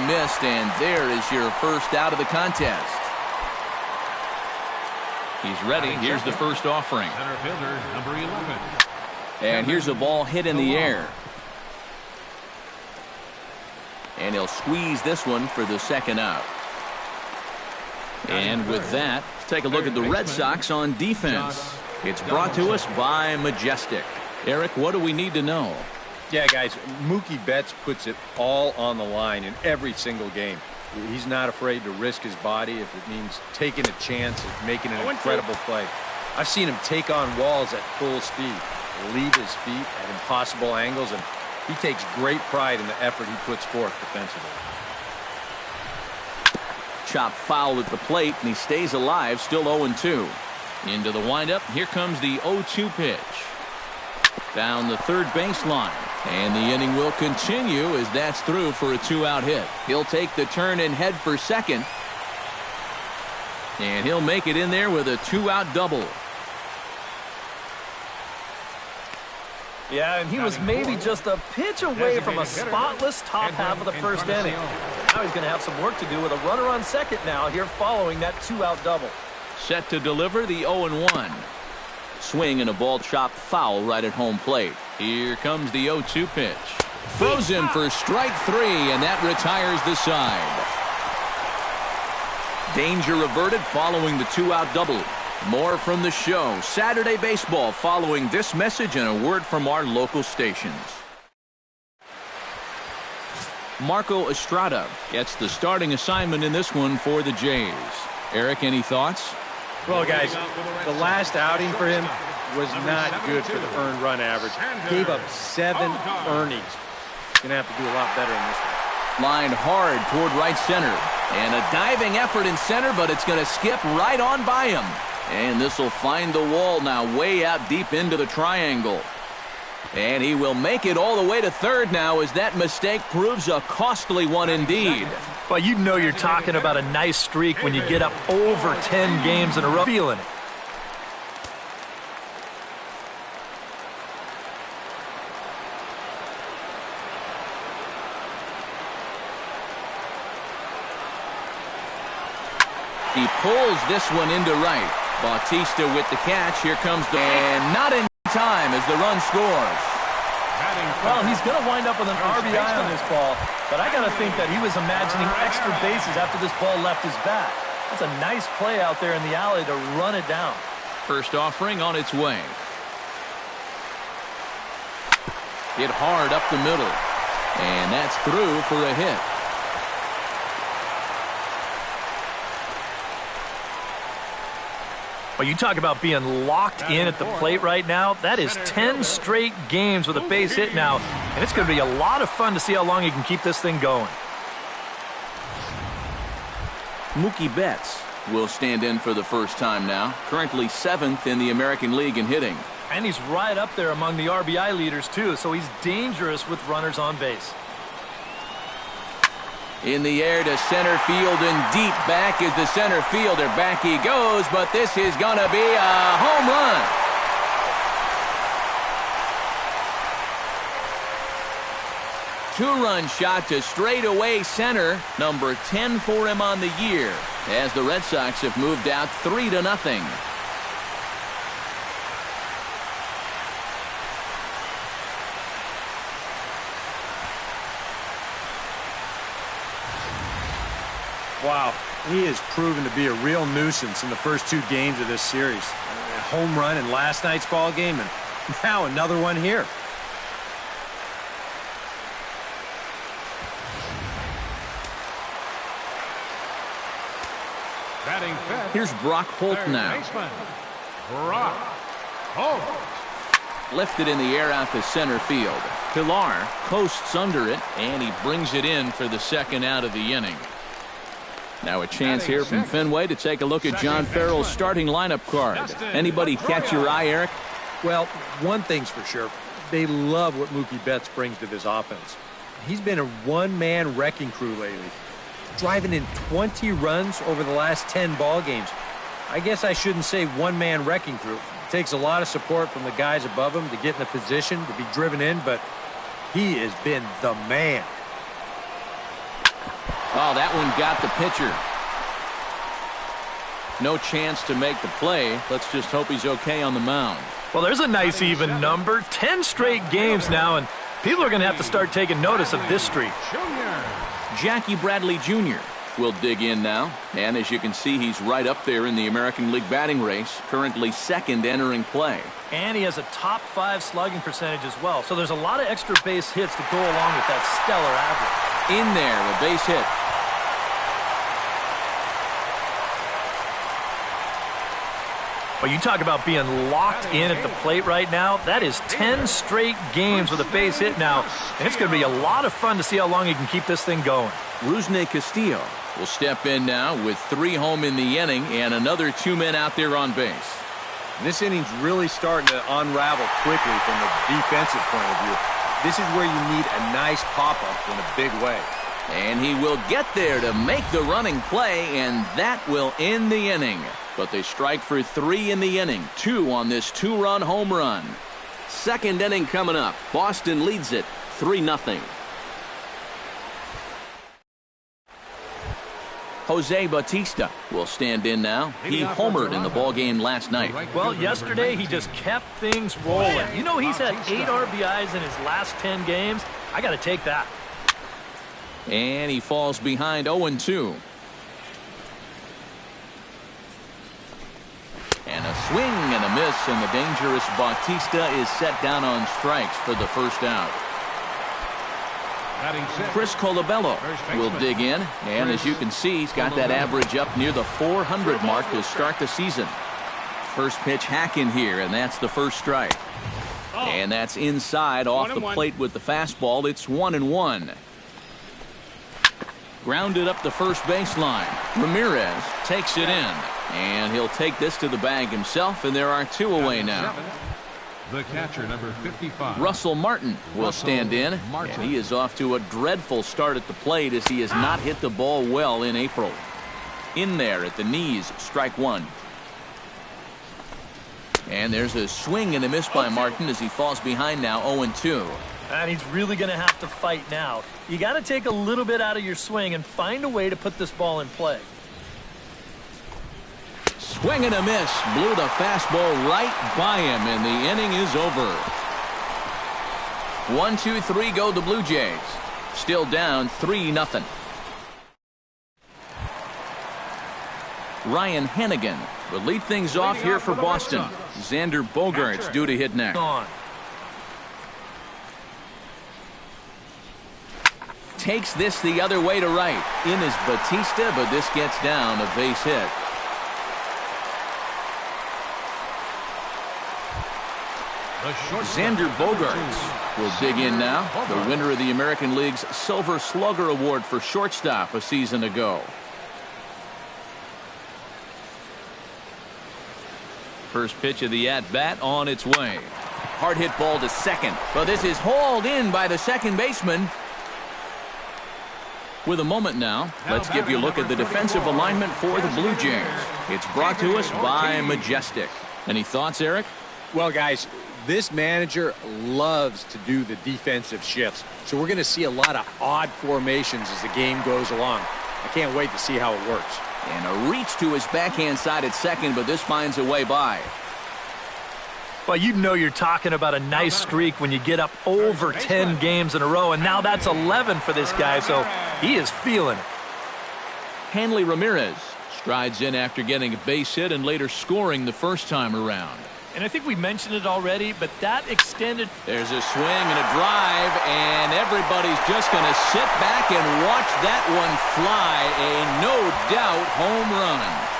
missed, and there is your first out of the contest. He's ready. Here's the first offering. Center fielder, number 11. And here's a ball hit in the air. And he'll squeeze this one for the second out. And with that, let's take a look at the Red Sox on defense. It's brought to us by Majestic. Eric, what do we need to know? Yeah, guys, Mookie Betts puts it all on the line in every single game. He's not afraid to risk his body if it means taking a chance at making an incredible play. I've seen him take on walls at full speed, leave his feet at impossible angles, and he takes great pride in the effort he puts forth defensively. Chop foul at the plate, and he stays alive, still 0-2. Into the windup, here comes the 0-2 pitch. Down the third baseline. And the inning will continue as that's through for a 2-out hit. He'll take the turn and head for second. And he'll make it in there with a 2-out double. Yeah, and he was maybe just a pitch away from a spotless top half of the first inning. Now he's going to have some work to do with a runner on second now here following that 2-out double. Set to deliver the 0-1. Swing and a ball chopped foul right at home plate. Here comes the 0-2 pitch. Frozen for strike 3, and that retires the side. Danger averted following the 2-out double. More from the show. Saturday Baseball following this message and a word from our local stations. Marco Estrada gets the starting assignment in this one for the Jays. Eric, any thoughts? Well, guys, the last outing for him was not good for the earned run average. Gave up 7 earnings. Going to have to do a lot better in this one. Lined hard toward right center. And a diving effort in center, but it's going to skip right on by him. And this will find the wall now way out deep into the triangle. And he will make it all the way to third now as that mistake proves a costly one indeed. Well, you know you're talking about a nice streak when you get up over 10 games in a row. Feeling it. He pulls this one into right. Bautista with the catch. Here comes the... And not in time as the run scores. Well, he's going to wind up with an RBI on this ball, but I got to think that he was imagining extra bases after this ball left his bat. That's a nice play out there in the alley to run it down. First offering on its way. Hit hard up the middle. And that's through for a hit. Well, you talk about being locked in at the plate right now. That is 10 straight games with a base hit now, and it's going to be a lot of fun to see how long he can keep this thing going. Mookie Betts will stand in for the first time now, currently 7th in the American League in hitting. And he's right up there among the RBI leaders, too, so he's dangerous with runners on base. In the air to center field and deep back is the center fielder. Back he goes, but this is going to be a home run. Two-run shot to straightaway center. Number 10 for him on the year as the Red Sox have moved out 3-0. Wow, he has proven to be a real nuisance in the first 2 games of this series. A home run in last night's ball game, and now another one here. Here's Brock Holt now. Brock Holt. Lifted in the air out to center field. Pilar coasts under it, and he brings it in for the second out of the inning. Now a chance here from Fenway to take a look at John Farrell's starting lineup card. Anybody catch your eye, Eric? Well, one thing's for sure. They love what Mookie Betts brings to this offense. He's been a one-man wrecking crew lately, driving in 20 runs over the last 10 ball games. I guess I shouldn't say one-man wrecking crew. It takes a lot of support from the guys above him to get in the position to be driven in, but he has been the man. Oh, that one got the pitcher. No chance to make the play. Let's just hope he's okay on the mound. Well, there's a nice even number. 10 straight games now, and people are going to have to start taking notice of this streak. Jackie Bradley Jr. will dig in now. And as you can see, he's right up there in the American League batting race, currently second entering play. And he has a top 5 slugging percentage as well. So there's a lot of extra base hits to go along with that stellar average. In there, a base hit. Well, you talk about being locked in at the plate right now. That is 10 straight games with a base hit now. And it's going to be a lot of fun to see how long he can keep this thing going. Rusney Castillo will step in now with 3 home in the inning and another 2 men out there on base. This inning's really starting to unravel quickly from the defensive point of view. This is where you need a nice pop-up in a big way. And he will get there to make the running play, and that will end the inning. But they strike for 3 in the inning, 2 on this 2-run home run. Second inning coming up. Boston leads it 3-0. Jose Bautista will stand in now. He homered in the ballgame last night. Well, yesterday he just kept things rolling. You know, he's had 8 RBIs in his last 10 games. I got to take that. And he falls behind 0-2. And a swing and a miss, and the dangerous Bautista is set down on strikes for the first out. Chris Colabello will dig in, and as you can see, he's got that average up near the 400 mark to start the season. First pitch hack in here, and that's the first strike. And that's inside off the plate with the fastball. It's 1-1. Grounded up the first baseline. Ramirez takes it in. And he'll take this to the bag himself, and there are 2 away now. The catcher, number 55. Russell Martin will stand in, and he is off to a dreadful start at the plate as he has not hit the ball well in April. In there at the knees, strike 1. And there's a swing and a miss by Martin as he falls behind now 0-2. And he's really going to have to fight now. You got to take a little bit out of your swing and find a way to put this ball in play. Swing and a miss. Blew the fastball right by him, and the inning is over. 1-2-3 go the Blue Jays. Still down 3-0. Ryan Hannigan will lead things off here for Boston. Xander Bogaerts due to hit next. Takes this the other way to right. In is Bautista, but this gets down a base hit. Xander Bogaerts will dig in now. The winner of the American League's Silver Slugger Award for shortstop a season ago. First pitch of the at-bat on its way. Hard hit ball to second. But this is hauled in by the second baseman. With a moment now, let's give you a look at the defensive alignment for the Blue Jays. It's brought to us by Majestic. Any thoughts, Eric? Well, guys, this manager loves to do the defensive shifts. So we're going to see a lot of odd formations as the game goes along. I can't wait to see how it works. And a reach to his backhand side at second, but this finds a way by. Well, you know you're talking about a nice streak when you get up over 10 games in a row, and now that's 11 for this guy, so he is feeling it. Hanley Ramirez strides in after getting a base hit and later scoring the first time around. And I think we mentioned it already, but that extended. There's a swing and a drive, and everybody's just going to sit back and watch that one fly. A no-doubt home run.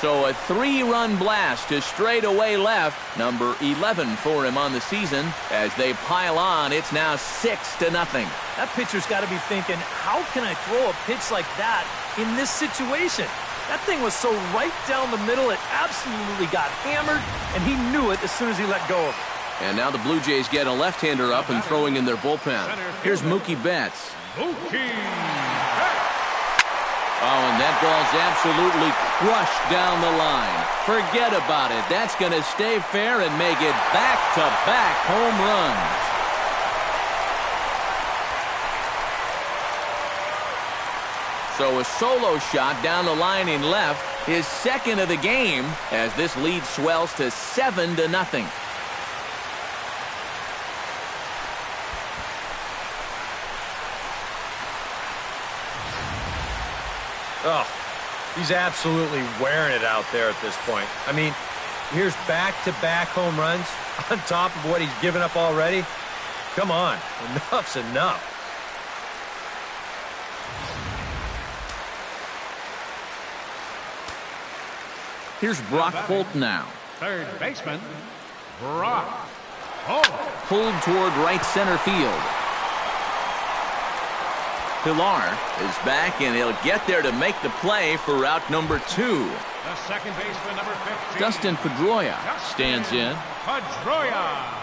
So a 3-run blast to straightaway left. Number 11 for him on the season. As they pile on, it's now 6-0. That pitcher's got to be thinking, how can I throw a pitch like that in this situation? That thing was so right down the middle, it absolutely got hammered, and he knew it as soon as he let go of it. And now the Blue Jays get a left-hander up and throwing in their bullpen. Here's Mookie Betts. Oh, and that ball's absolutely crushed down the line. Forget about it. That's going to stay fair and make it back-to-back home runs. So a solo shot down the line in left, his second of the game, as this lead swells to 7-0. Oh, he's absolutely wearing it out there at this point. I mean, here's back-to-back home runs on top of what he's given up already. Come on, enough's enough. Here's Brock Holt now. Third baseman, Brock Holt. Pulled toward right center field. Pilar is back, and he'll get there to make the play for route number 2. The second baseman, number 15. Dustin Pedroia stands in. Pedroia.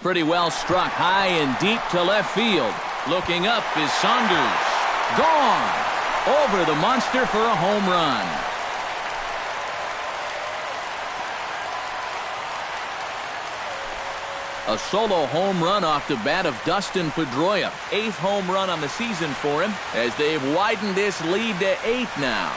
Pretty well struck high and deep to left field. Looking up is Saunders. Gone. Over the monster for a home run. A solo home run off the bat of Dustin Pedroia. 8th home run on the season for him as they've widened this lead to 8 now.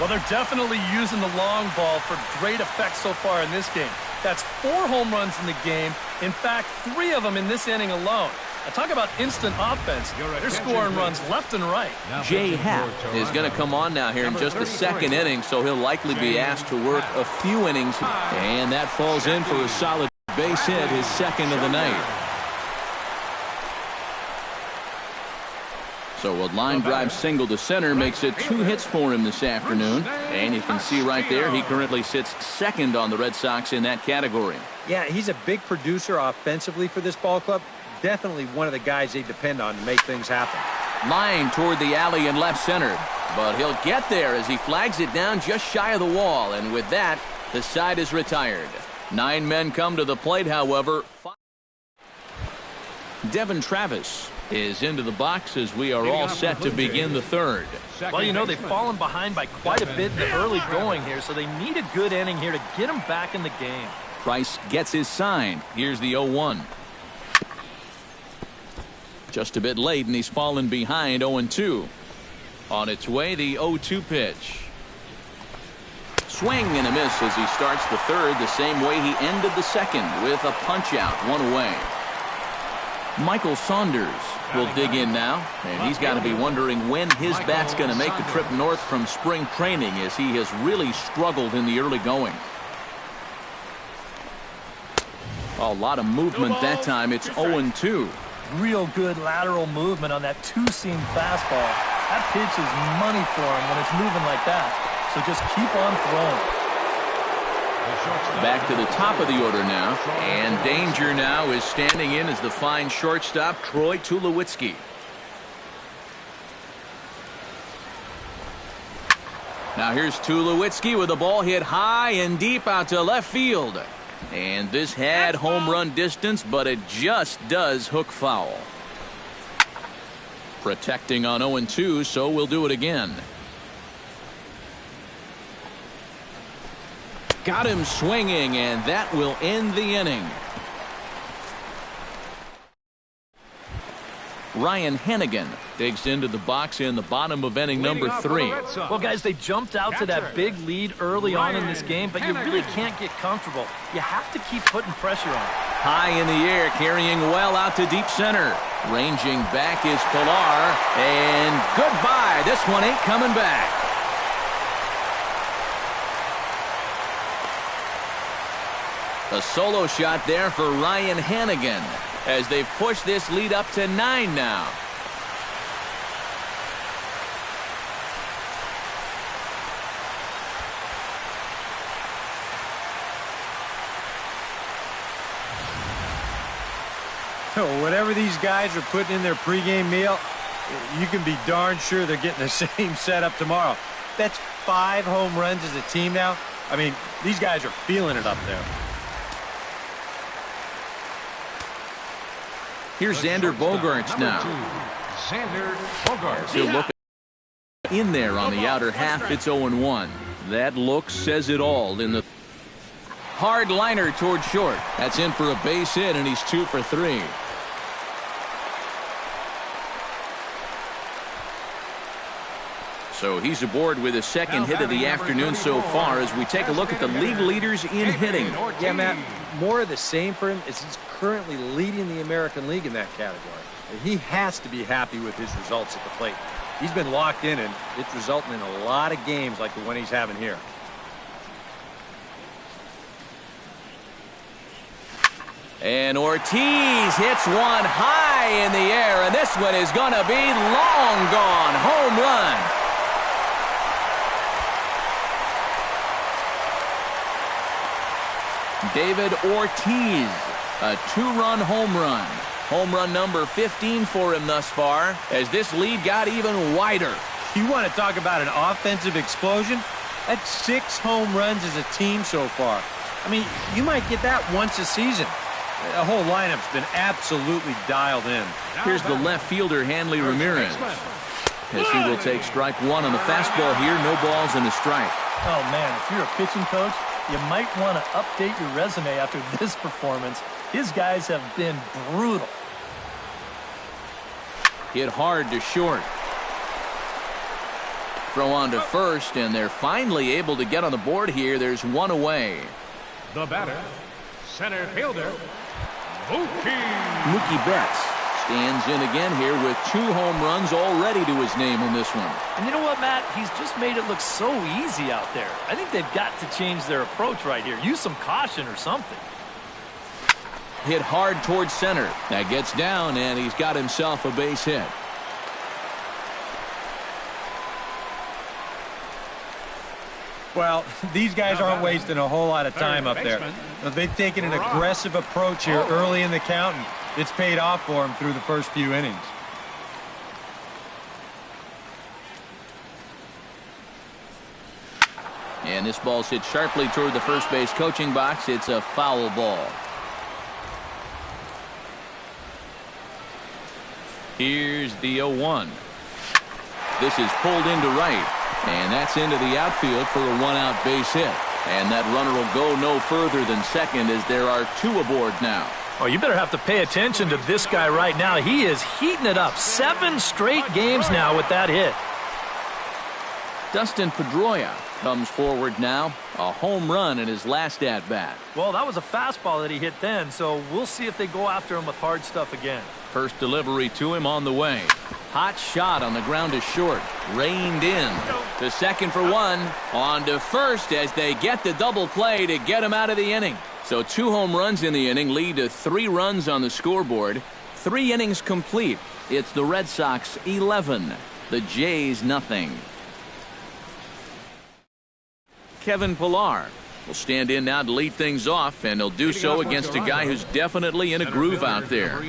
Well, they're definitely using the long ball for great effect so far in this game. That's 4 home runs in the game. In fact, 3 of them in this inning alone. Now, talk about instant offense. They're scoring runs left and right. Jay Happ is going to come on now here in just the second inning, so he'll likely be asked to work a few innings. And that falls in for a solid base hit, his second of the night. So a line drive single to center makes it 2 hits for him this afternoon. And you can see right there, he currently sits second on the Red Sox in that category. Yeah, he's a big producer offensively for this ball club. Definitely one of the guys they depend on to make things happen. Line toward the alley in left center. But he'll get there as he flags it down just shy of the wall. And with that, the side is retired. 9 men come to the plate, however. Devin Travis is into the box as we are all set to begin the third. Well, you know, they've fallen behind by quite a bit in the early going here, so they need a good inning here to get them back in the game. Price gets his sign. Here's the 0-1. Just a bit late, and he's fallen behind 0-2. On its way, the 0-2 pitch. Swing and a miss as he starts the third the same way he ended the second with a punch-out, 1 away. Michael Saunders will dig in now, and he's got to be wondering when his bat's going to make the trip north from spring training, as he has really struggled in the early going. A lot of movement that time. It's 0-2. Real good lateral movement on that 2-seam fastball. That pitch is money for him when it's moving like that. So just keep on throwing. Back to the top of the order now, and danger now is standing in as the fine shortstop Troy Tulowitzki. Now here's Tulowitzki with the ball hit high and deep out to left field. And this had home run distance, but it just does hook foul. Protecting on 0-2, so we'll do it again. Got him swinging, and that will end the inning. Ryan Hennigan digs into the box in the bottom of inning number 3. Well, guys, they jumped out to that big lead early on in this game, but you really can't get comfortable. You have to keep putting pressure on. High in the air, carrying well out to deep center. Ranging back is Pilar, and goodbye. This one ain't coming back. A solo shot there for Ryan Hennigan as they've pushed this lead up to 9 now. So whatever these guys are putting in their pregame meal, you can be darn sure they're getting the same setup tomorrow. That's 5 home runs as a team now. I mean, these guys are feeling it up there. Here's Xander Bogaerts now. Xander Bogaerts. He'll look In there on the outer half, it's 0-1. That look says it all in the hard liner toward short. That's in for a base hit, and he's 2 for 3. So he's aboard with his second hit of the afternoon so far as we take a look at the league leaders in hitting. Yeah, Matt, more of the same for him is he's currently leading the American League in that category. He has to be happy with his results at the plate. He's been locked in, and it's resulting in a lot of games like the one he's having here. And Ortiz hits one high in the air, and this one is going to be long gone. Home run. David Ortiz, a 2-run home run. Home run number 15 for him thus far, as this lead got even wider. You want to talk about an offensive explosion? That's 6 home runs as a team so far. I mean, you might get that once a season. The whole lineup's been absolutely dialed in. Here's the left fielder, Hanley Ramirez, as he will take strike 1 on the fastball here. No balls and a strike. Oh, man, if you're a pitching coach, you might want to update your resume after this performance. His guys have been brutal. Hit hard to short. Throw on to first, and they're finally able to get on the board here. There's one away. The batter, center fielder, Mookie Betts stands in again here with 2 home runs already to his name on this one. And you know what, Matt? He's just made it look so easy out there. I think they've got to change their approach right here. Use some caution or something. Hit hard towards center. That gets down, and he's got himself a base hit. Well, these guys aren't wasting a whole lot of time up there. They've taken an aggressive approach here early in the count, and it's paid off for them through the first few innings. And this ball's hit sharply toward the first base coaching box. It's a foul ball. Here's the 0-1. This is pulled into right, and that's into the outfield for a 1-out base hit. And that runner will go no further than second, as there are 2 aboard now. Oh, you better have to pay attention to this guy right now. He is heating it up. 7 straight games now with that hit. Dustin Pedroia comes forward now. A home run in his last at-bat. Well, that was a fastball that he hit then, so we'll see if they go after him with hard stuff again. First delivery to him on the way. Hot shot on the ground to short. Reined in. To second for 1. On to first as they get the double play to get him out of the inning. So 2 home runs in the inning lead to 3 runs on the scoreboard. 3 innings complete. It's the Red Sox 11. The Jays nothing. Kevin Pillar will stand in now to lead things off, and he'll do so against a guy who's definitely in a groove out there.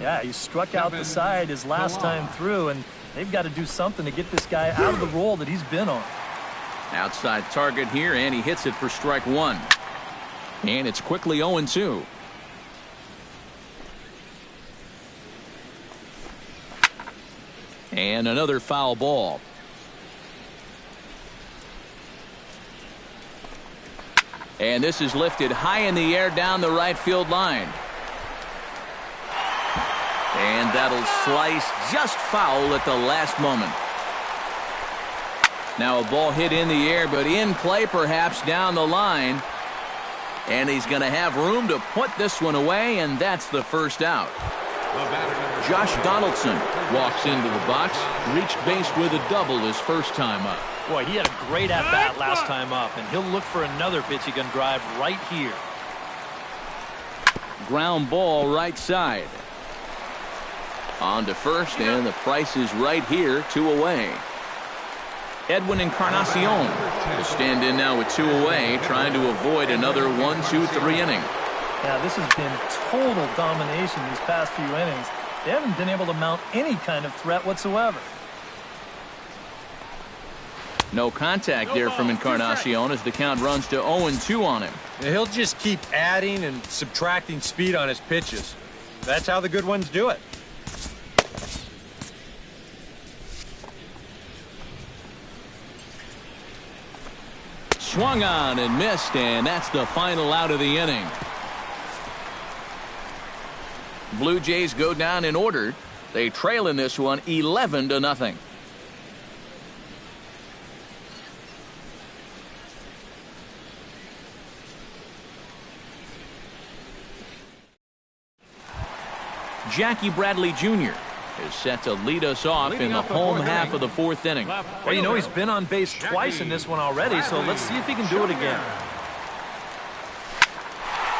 Yeah, he struck out the side his last time through, and they've got to do something to get this guy out of the role that he's been on. Outside target here, and he hits it for strike 1. And it's quickly 0-2. And another foul ball. And this is lifted high in the air down the right field line. And that'll slice just foul at the last moment. Now a ball hit in the air, but in play perhaps down the line. And he's going to have room to put this one away, and that's the first out. Josh Donaldson walks into the box, reached base with a double his first time up. Boy, he had a great at-bat last time up, and he'll look for another pitch he can drive right here. Ground ball right side. On to first, and the price is right here, 2 away. Edwin Encarnacion will stand in now with 2 away, trying to avoid another 1-2-3 inning. Yeah, this has been total domination these past few innings. They haven't been able to mount any kind of threat whatsoever. No contact there from Encarnacion as the count runs to 0-2 on him. He'll just keep adding and subtracting speed on his pitches. That's how the good ones do it. Swung on and missed, and that's the final out of the inning. Blue Jays go down in order. They trail in this one 11-0. Jackie Bradley Jr. is set to lead us off in the home half of the fourth inning. Well, you know, he's been on base twice in this one already, so let's see if he can do it again.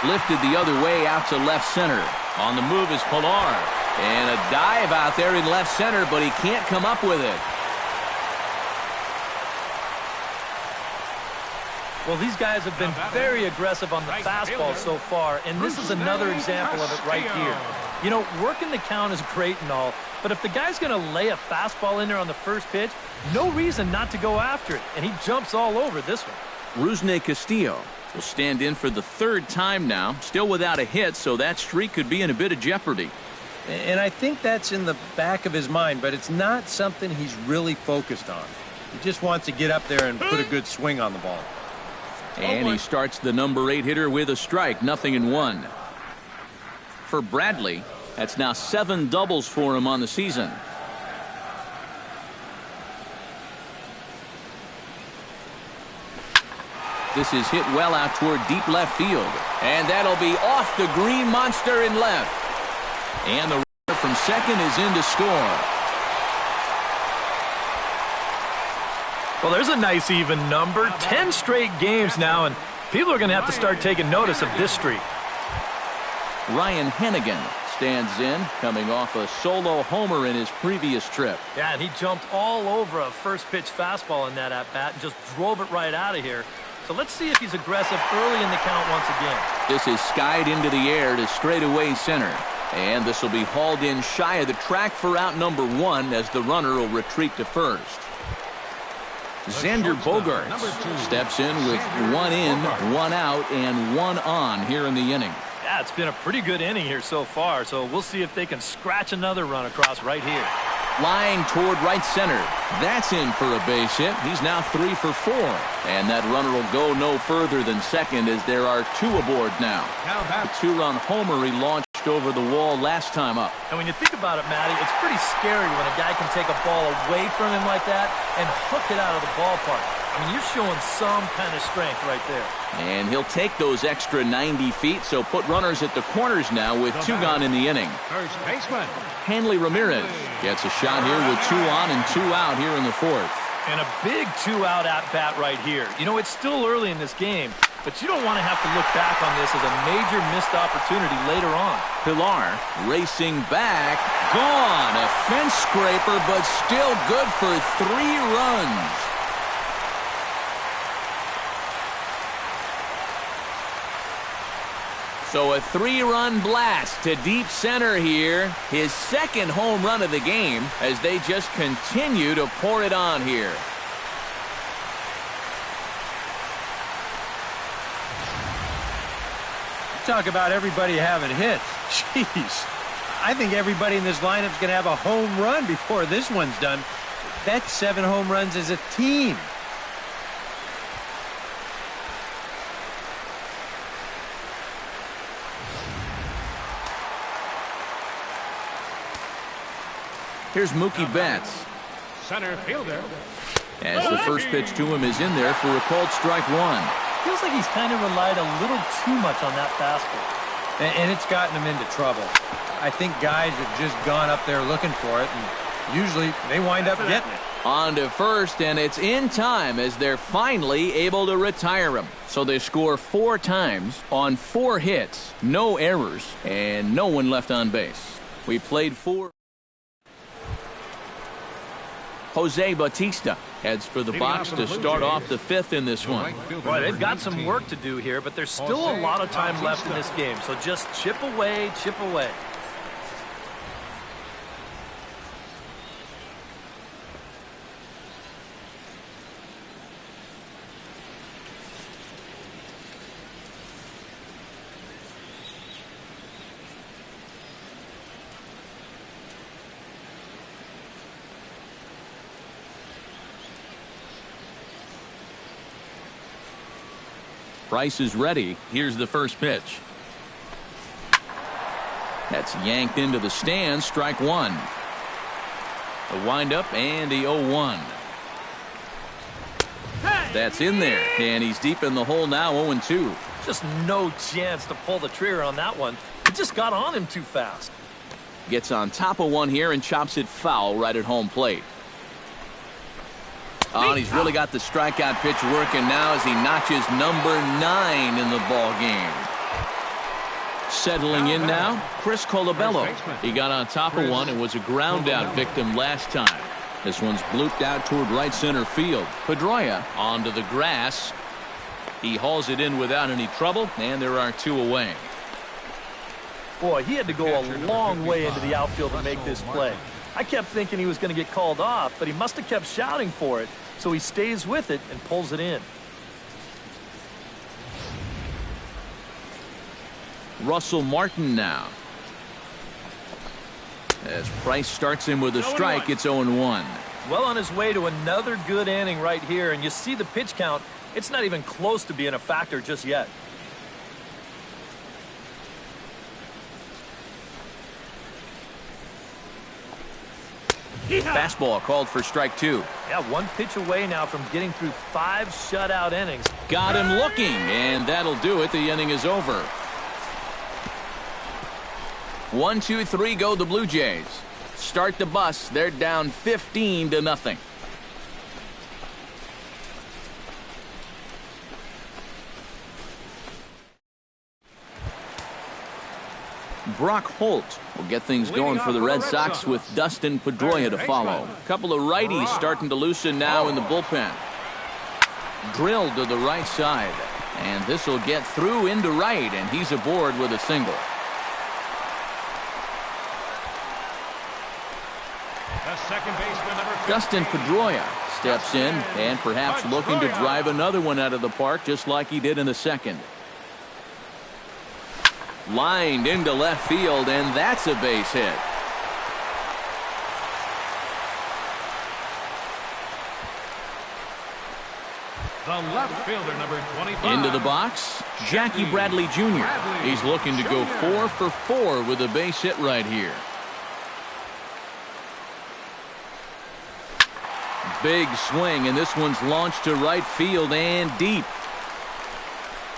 Lifted the other way out to left center. On the move is Pilar. And a dive out there in left center, but he can't come up with it. Well, these guys have been very aggressive on the fastball so far, and this is another example of it right here. You know, working the count is great and all, but if the guy's going to lay a fastball in there on the first pitch, no reason not to go after it, and he jumps all over this one. Rusney Castillo will stand in for the third time now, still without a hit, so that streak could be in a bit of jeopardy. And I think that's in the back of his mind, but it's not something he's really focused on. He just wants to get up there and put a good swing on the ball. And he starts the number 8 hitter with a strike, 0-1. For Bradley, that's now 7 doubles for him on the season. This is hit well out toward deep left field. And that'll be off the green monster in left. And the runner from second is in to score. Well, there's a nice even number. 10 straight games now, and people are going to have to start taking notice of this streak. Ryan Hennigan stands in, coming off a solo homer in his previous trip. Yeah, and he jumped all over a first-pitch fastball in that at-bat and just drove it right out of here. So let's see if he's aggressive early in the count once again. This is skied into the air to straightaway center. And this will be hauled in shy of the track for out number 1 as the runner will retreat to first. Xander Bogaerts steps in with 1 in, 1 out, and 1 on here in the inning. Yeah, it's been a pretty good inning here so far, so we'll see if they can scratch another run across right here. Flying toward right center. That's in for a base hit. He's now 3 for 4. And that runner will go no further than second as there are 2 aboard now. A 2-run homer he launched over the wall last time up. And when you think about it, Matty, it's pretty scary when a guy can take a ball away from him like that and hook it out of the ballpark. I mean, you're showing some kind of strength right there. And he'll take those extra 90 feet, so put runners at the corners now with 2 gone in the inning. First baseman. Hanley Ramirez gets a shot here with 2 on and 2 out here in the fourth. And a big 2-out at-bat right here. You know, it's still early in this game, but you don't want to have to look back on this as a major missed opportunity later on. Pilar racing back. Gone. A fence scraper, but still good for 3 runs. So a 3-run blast to deep center here. His second home run of the game as they just continue to pour it on here. Talk about everybody having hits. Jeez. I think everybody in this lineup is going to have a home run before this one's done. That's 7 home runs as a team. Here's Mookie Betts. Center fielder. As the first pitch to him is in there for a called strike 1. Feels like he's kind of relied a little too much on that fastball. And it's gotten him into trouble. I think guys have just gone up there looking for it, and usually they wind up getting it. On to first, and it's in time as they're finally able to retire him. So they score 4 times on 4 hits, no errors, and no one left on base. We played 4. Jose Bautista heads for the box to start off the 5th in this one. Boy, they've got some work to do here, but there's still a lot of time left in this game. So just chip away, chip away. Price is ready. Here's the first pitch. That's yanked into the stands. Strike one. A windup and the 0-1. That's in there, and he's deep in the hole now. 0-2. Just no chance to pull the trigger on that one. It just got on him too fast. Gets on top of one here and chops it foul right at home plate. Oh, and he's really got the strikeout pitch working now as he notches number 9 in the ball game. Settling in now, Chris Colabello. He got on top of one and was a ground out victim last time. This one's blooped out toward right center field. Pedroia onto the grass. He hauls it in without any trouble, and there are 2 away. Boy, he had to go a long way into the outfield to make this play. I kept thinking he was going to get called off, but he must have kept shouting for it, so he stays with it and pulls it in. Russell Martin now. As Price starts him with a strike, it's 0-1. Well on his way to another good inning right here, and you see the pitch count. It's not even close to being a factor just yet. Fastball called for strike 2. Yeah, 1 pitch away now from getting through 5 shutout innings. Got him looking, and that'll do it. The inning is over. 1, 2, 3 go the Blue Jays. Start the bus. They're down 15-0. Brock Holt will get things going for the Red Sox with Dustin Pedroia to follow. A couple of righties starting to loosen now in the bullpen. Drilled to the right side. And this will get through into right, and he's aboard with a single. The second baseman, number 15. Dustin Pedroia steps in and perhaps looking to drive another one out of the park just like he did in the second. Lined into left field, and that's a base hit. The left fielder, number 25. Into the box, Jackie Bradley Jr. He's looking to go 4 for 4 with a base hit right here. Big swing, and this one's launched to right field and deep.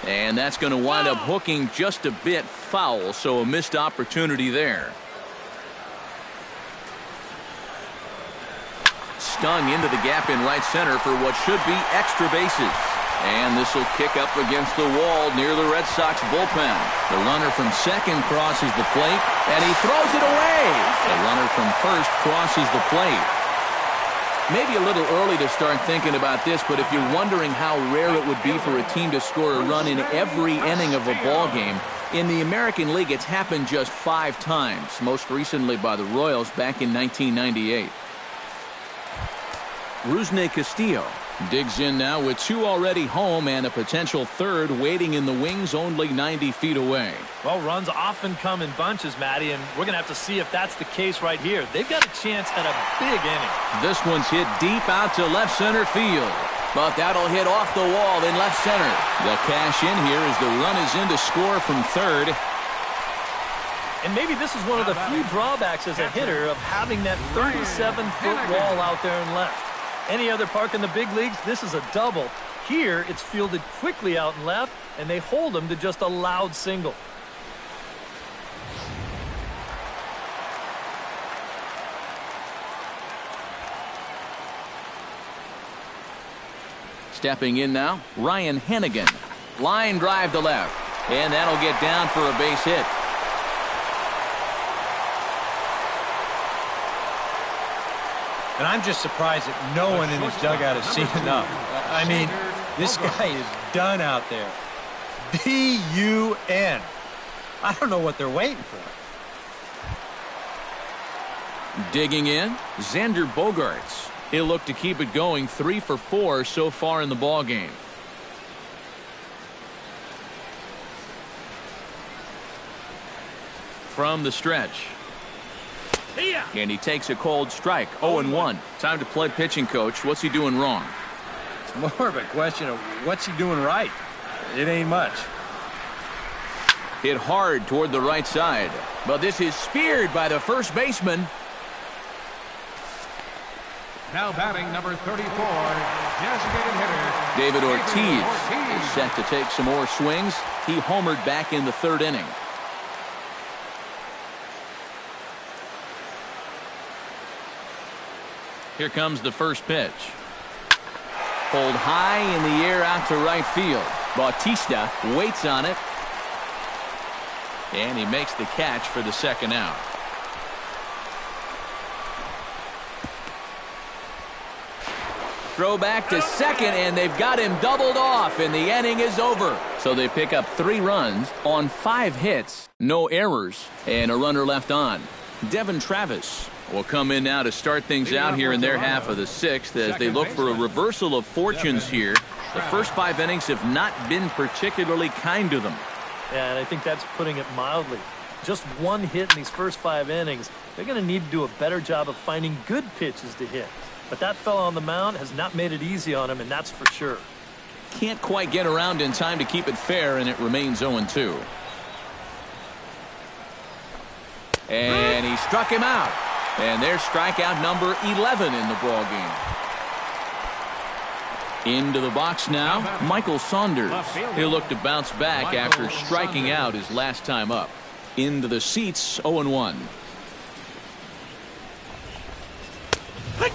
And that's going to wind up hooking just a bit foul, so a missed opportunity there. Stung into the gap in right center for what should be extra bases. And this will kick up against the wall near the Red Sox bullpen. The runner from second crosses the plate, and he throws it away. The runner from first crosses the plate. Maybe a little early to start thinking about this, but if you're wondering how rare it would be for a team to score a run in every inning of a ball game, in the American League it's happened just 5 times, most recently by the Royals back in 1998. Rusney Castillo digs in now with 2 already home and a potential third waiting in the wings only 90 feet away. Well, runs often come in bunches, Matty, and we're going to have to see if that's the case right here. They've got a chance at a big inning. This one's hit deep out to left center field, but that'll hit off the wall in left center. They'll cash in here as the run is in to score from third. And maybe this is one of the few drawbacks as a hitter of having that 37-foot wall out there in left. Any other park in the big leagues, this is a double. Here, it's fielded quickly out and left, and they hold them to just a loud single. Stepping in now, Ryan Hennigan. Line drive to left, and that'll get down for a base hit. And I'm just surprised that no one in his dugout has seen enough. I mean, this guy is done out there. D-U-N. I don't know what they're waiting for. Digging in, Xander Bogaerts. He'll look to keep it going 3 for 4 so far in the ball game. From the stretch. And he takes a cold strike. 0-1. Time to play pitching coach. What's he doing wrong? It's more of a question of what's he doing right. It ain't much. Hit hard toward the right side. But this is speared by the first baseman. Now batting number 34, designated hitter David Ortiz is set to take some more swings. He homered back in the third inning. Here comes the first pitch. Pulled high in the air out to right field. Bautista waits on it. And he makes the catch for the second out. Throw back to second, and they've got him doubled off, and the inning is over. So they pick up 3 runs on 5 hits, no errors, and a runner left on. Devin Travis will come in now to start things out here in their half of the 6th as they look for a reversal of fortunes here. The first 5 innings have not been particularly kind to them. Yeah, and I think that's putting it mildly. Just 1 hit in these first 5 innings. They're going to need to do a better job of finding good pitches to hit. But that fellow on the mound has not made it easy on him, and that's for sure. Can't quite get around in time to keep it fair, and it remains 0-2. And he struck him out. And there's strikeout number 11 in the ball game. Into the box now, Michael Saunders. He'll look to bounce back after striking out his last time up. Into the seats, 0-1.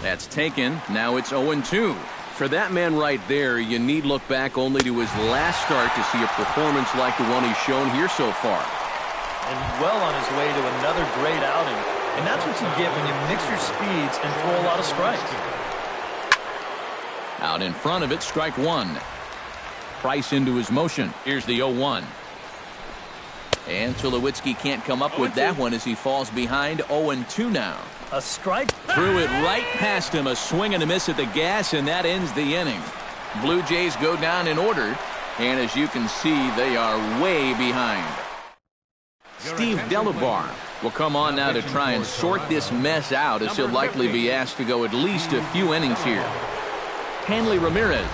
That's taken. Now it's 0-2. For that man right there, you need look back only to his last start to see a performance like the one he's shown here so far. And well on his way to another great outing. And that's what you get when you mix your speeds and throw a lot of strikes. Out in front of it, strike 1. Price into his motion. Here's the 0-1. And Tulowitzki can't come up with that one as he falls behind. 0-2 now. A strike. Threw it right past him. A swing and a miss at the gas, and that ends the inning. Blue Jays go down in order, and as you can see, they are way behind. Steve Delabar will come on now to try and sort this mess out, as he'll likely be asked to go at least a few innings here. Hanley Ramirez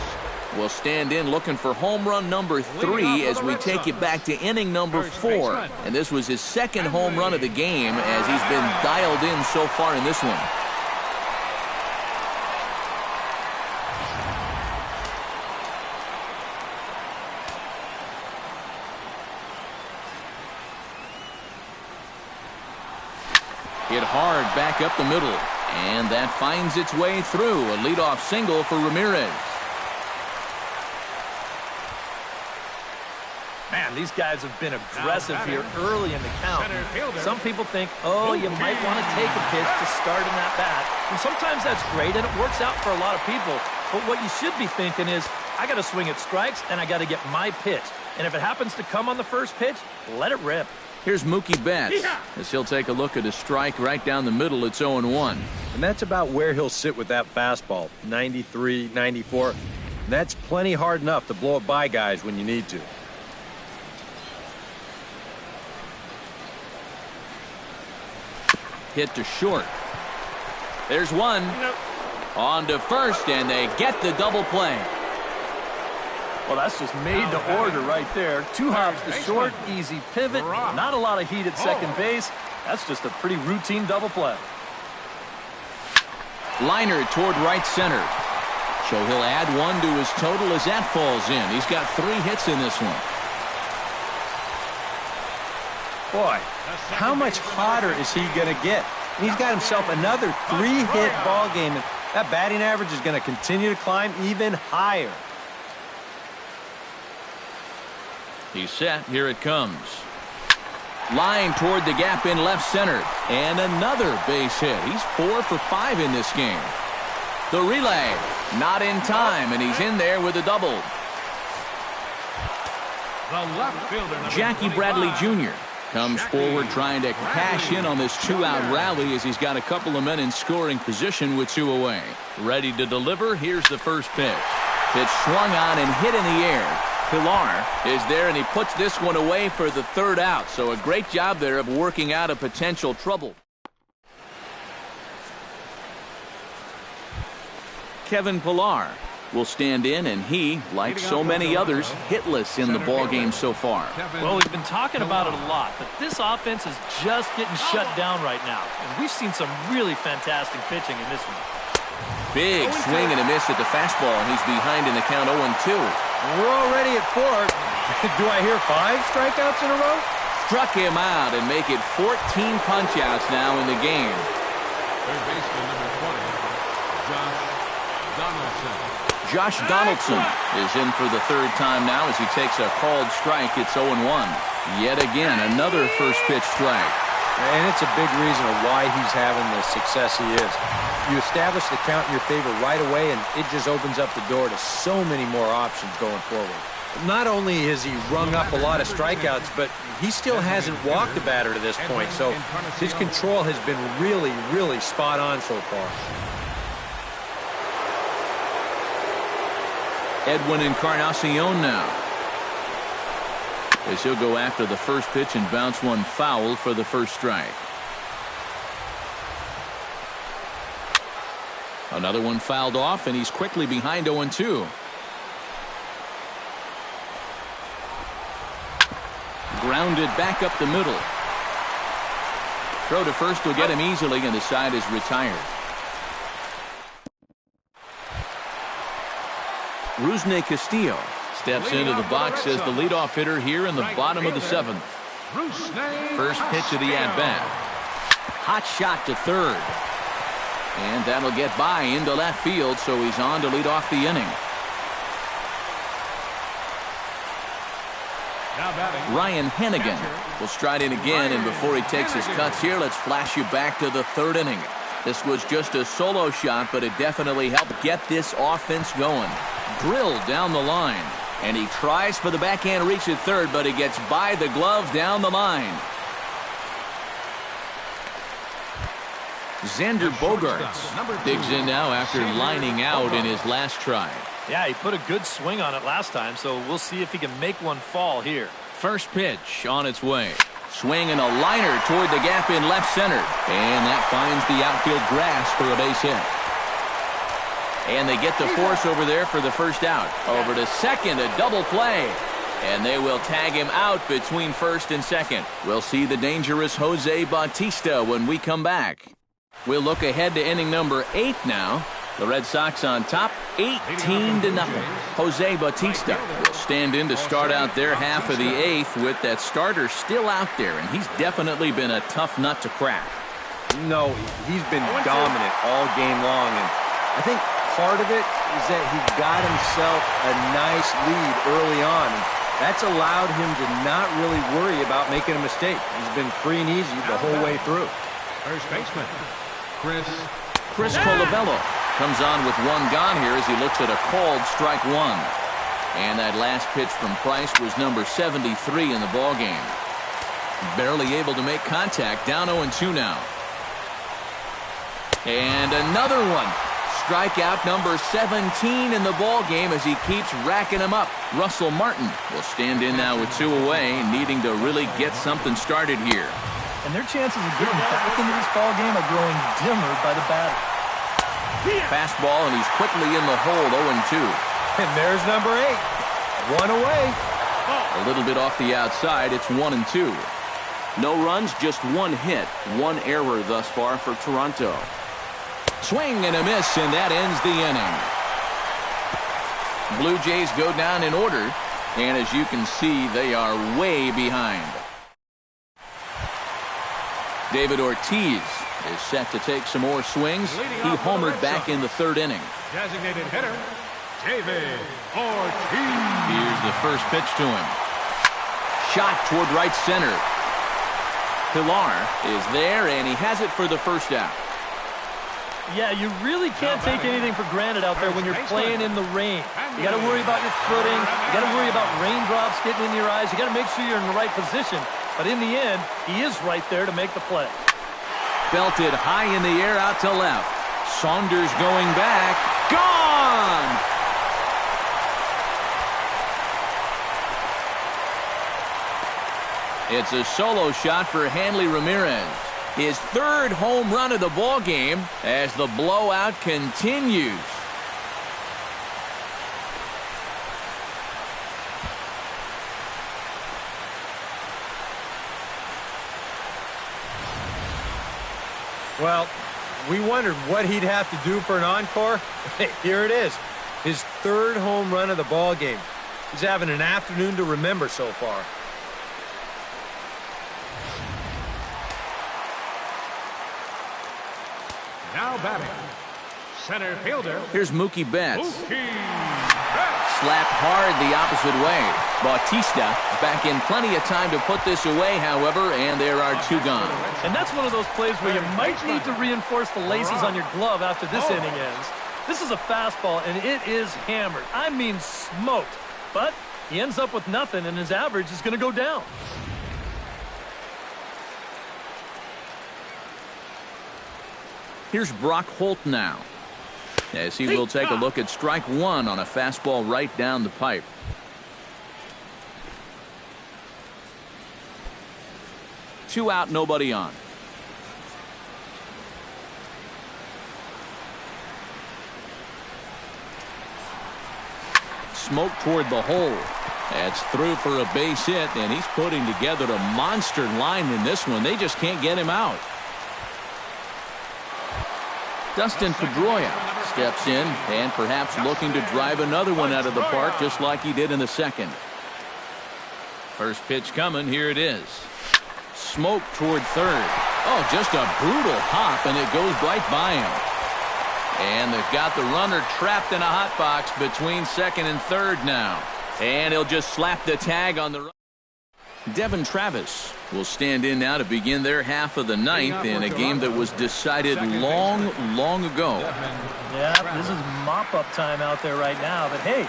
will stand in looking for home run number 3 as we take it back to inning number 4. And this was his second home run of the game as he's been dialed in so far in this one. Hit hard back up the middle. And that finds its way through. A leadoff single for Ramirez. Man, these guys have been aggressive here early in the count. Some people think, oh, you might want to take a pitch to start in that bat. And sometimes that's great, and it works out for a lot of people. But what you should be thinking is, I got to swing at strikes, and I got to get my pitch. And if it happens to come on the first pitch, let it rip. Here's Mookie Betts as he'll take a look at a strike right down the middle. It's 0-1. And that's about where he'll sit with that fastball, 93, 94. And that's plenty hard enough to blow it by guys when you need to. Hit to short. There's one. On to first, and they get the double play. Well, that's just made to order right there. 2 hops to short, easy pivot, not a lot of heat at second base. That's just a pretty routine double play. Liner toward right center. So he'll add 1 to his total as that falls in. He's got 3 hits in this one. Boy, how much hotter is he going to get? And he's got himself another 3-hit ball game, and that batting average is going to continue to climb even higher. He's set. Here it comes. Line toward the gap in left center. And another base hit. He's 4 for 5 in this game. The relay. Not in time, and he's in there with a double. The left fielder, Jackie Bradley Jr. comes forward trying to cash in on this 2-out rally as he's got a couple of men in scoring position with 2 away. Ready to deliver. Here's the first pitch. It's swung on and hit in the air. Pilar is there, and he puts this one away for the 3rd out. So a great job there of working out a potential trouble. Kevin Pilar will stand in, and he, like so many others, hitless in the ball game so far. Well, we've been talking about it a lot, but this offense is just getting shut down right now. And we've seen some really fantastic pitching in this one. Big swing and a miss at the fastball, and he's behind in the count 0-2. We're already at 4. Do I hear 5 strikeouts in a row? Struck him out and make it 14 punch-outs now in the game. Third baseman number 20, Josh Donaldson. Josh Donaldson is in for the third time now as he takes a called strike. It's 0-1. Yet again, another first pitch strike. And it's a big reason of why he's having the success he is. You establish the count in your favor right away, and it just opens up the door to so many more options going forward. Not only has he rung up a lot of strikeouts, but he still hasn't walked a batter to this point, so his control has been really, really spot on so far. Edwin Encarnacion now, as he'll go after the first pitch and bounce one foul for the first strike. Another one fouled off, and he's quickly behind 0-2. Grounded back up the middle. Throw to first will get him easily, and the side is retired. Rusney Castillo steps into the box as the leadoff hitter here in the bottom of the 7th. First pitch of the at-bat. Hot shot to third. And that'll get by into left field, so he's on to lead off the inning. Ryan Hennigan will stride in again, and before he takes his cuts here, let's flash you back to the 3rd inning. This was just a solo shot, but it definitely helped get this offense going. Drilled down the line, and he tries for the backhand reach at third, but he gets by the glove down the line. Xander Bogaerts digs in now after lining out in his last try. Yeah, he put a good swing on it last time, so we'll see if he can make one fall here. First pitch on its way. Swing and a liner toward the gap in left center. And that finds the outfield grass for a base hit. And they get the force over there for the first out. Over to second, a double play. And they will tag him out between first and second. We'll see the dangerous Jose Bautista when we come back. We'll look ahead to inning number 8 now. The Red Sox on top, 18-0. Jose Bautista will stand in to start out their half of the 8th with that starter still out there, and he's definitely been a tough nut to crack. No, he's been dominant all game long, and I think part of it is that he got himself a nice lead early on, and that's allowed him to not really worry about making a mistake. He's been free and easy the whole way through. First baseman, Chris Colabello comes on with one gone here as he looks at a called strike 1. And that last pitch from Price was number 73 in the ballgame. Barely able to make contact, down 0-2 now. And another one. Strikeout number 17 in the ballgame as he keeps racking them up. Russell Martin will stand in now with 2 away, needing to really get something started here. And their chances of getting back into this ball game are growing dimmer by the batter. Fastball, and he's quickly in the hole, 0-2. And there's number 8. 1 away. A little bit off the outside, it's 1-2. No runs, just 1 hit. 1 error thus far for Toronto. Swing and a miss, and that ends the inning. Blue Jays go down in order, and as you can see, they are way behind. David Ortiz is set to take some more swings. He homered back in the 3rd inning. designated hitter, David Ortiz. Here's the first pitch to him. Shot toward right center. Pilar is there, and he has it for the first out. Yeah, you really can't take anything for granted out there when you're playing in the rain. You got to worry about your footing. You got to worry about raindrops getting in your eyes. You got to make sure you're in the right position. But in the end, he is right there to make the play. Belted high in the air out to left. Saunders going back. Gone! It's a solo shot for Hanley Ramirez. His 3rd home run of the ball game as the blowout continues. Well, we wondered what he'd have to do for an encore. Hey, here it is. His third home run of the ball game. He's having an afternoon to remember so far. Now batting, center fielder. Here's Mookie Betts. Mookie Betts. Slapped hard the opposite way. Bautista back in plenty of time to put this away, however, and there are two gone. And that's one of those plays where you might need to reinforce the laces on your glove after this inning ends. This is a fastball, and it is hammered. I mean smoked. But he ends up with nothing, and his average is going to go down. Here's Brock Holt now, as he will take a look at strike one on a fastball right down the pipe. Two out, nobody on. Smoke toward the hole. That's through for a base hit, and he's putting together a monster line in this one. They just can't get him out. Dustin Pedroia steps in and perhaps looking to drive another one out of the park just like he did in the second. First pitch coming. Here it is. Smoke toward third. Oh, just a brutal hop, and it goes right by him. And they've got the runner trapped in a hot box between second and third now. And he'll just slap the tag on the run. Devin Travis will stand in now to begin their half of the ninth in a game that was decided long ago. Yeah, this is mop-up time out there right now. But, hey,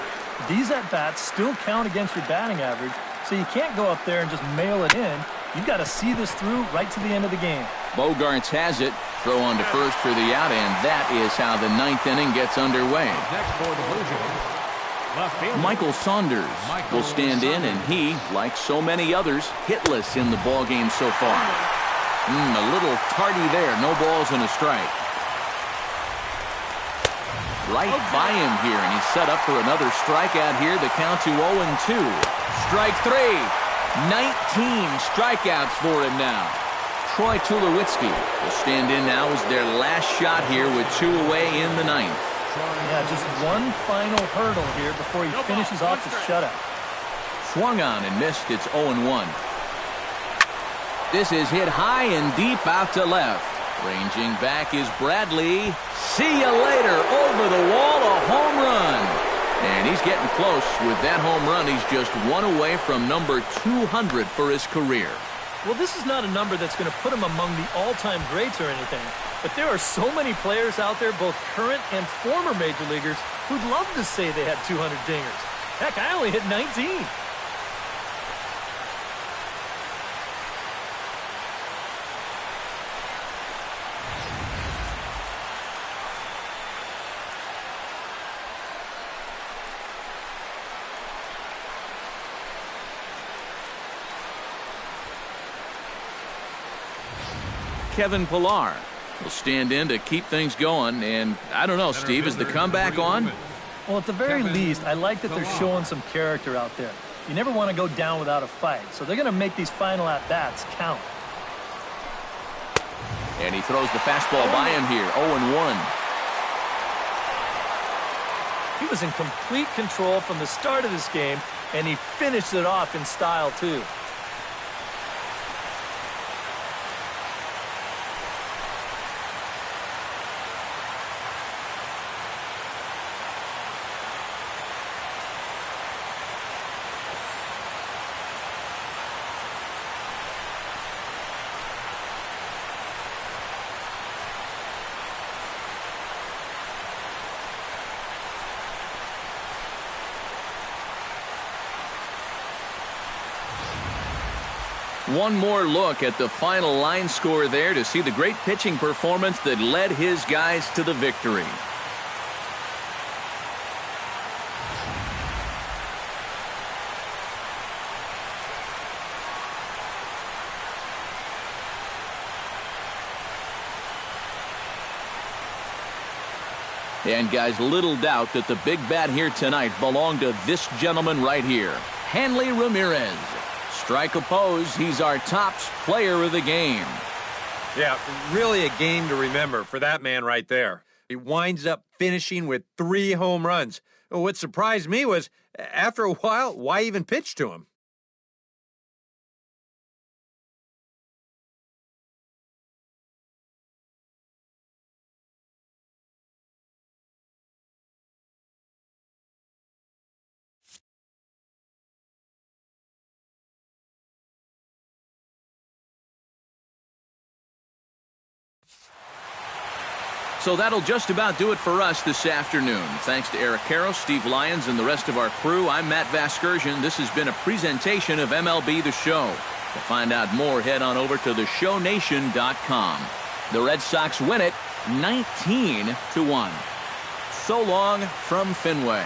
these at-bats still count against your batting average, so you can't go up there and just mail it in. You've got to see this through right to the end of the game. Bogarts has it. Throw on to first for the out, and that is how the ninth inning gets underway. Next for the Blue Jays, left fielder Michael Saunders will stand in, and he, like so many others, hitless in the ballgame so far. A little tardy there. No balls and a strike. Right by him here, and he's set up for another strikeout here. The count to 0-2. Strike three. 19 strikeouts for him now. Troy Tulowitzki will stand in now as their last shot here with two away in the ninth. Yeah, just one final hurdle here before he finishes off the shutout. Swung on and missed. It's 0-1. This is hit high and deep out to left. Ranging back is Bradley. See you later. Over the wall, a home run. And he's getting close. With that home run, he's just one away from number 200 for his career. Well, this is not a number that's going to put him among the all-time greats or anything. But there are so many players out there, both current and former major leaguers, who'd love to say they had 200 dingers. Heck, I only hit 19. Kevin Pillar will stand in to keep things going. And I don't know, Steve, is the comeback on? Well, at the very least, I like that they're showing some character out there. You never want to go down without a fight, so they're going to make these final at-bats count. And he throws the fastball by him here, 0-1. He was in complete control from the start of this game, and he finished it off in style, too. One more look at the final line score there to see the great pitching performance that led his guys to the victory. And guys, little doubt that the big bat here tonight belonged to this gentleman right here, Hanley Ramirez. Strike oppose, he's our tops player of the game. Yeah, really a game to remember for that man right there. He winds up finishing with 3 home runs. What surprised me was, after a while, why even pitch to him? So that'll just about do it for us this afternoon. Thanks to Eric Karros, Steve Lyons, and the rest of our crew, I'm Matt Vasgersian. This has been a presentation of MLB The Show. To find out more, head on over to theshownation.com. The Red Sox win it 19-1. So long from Fenway.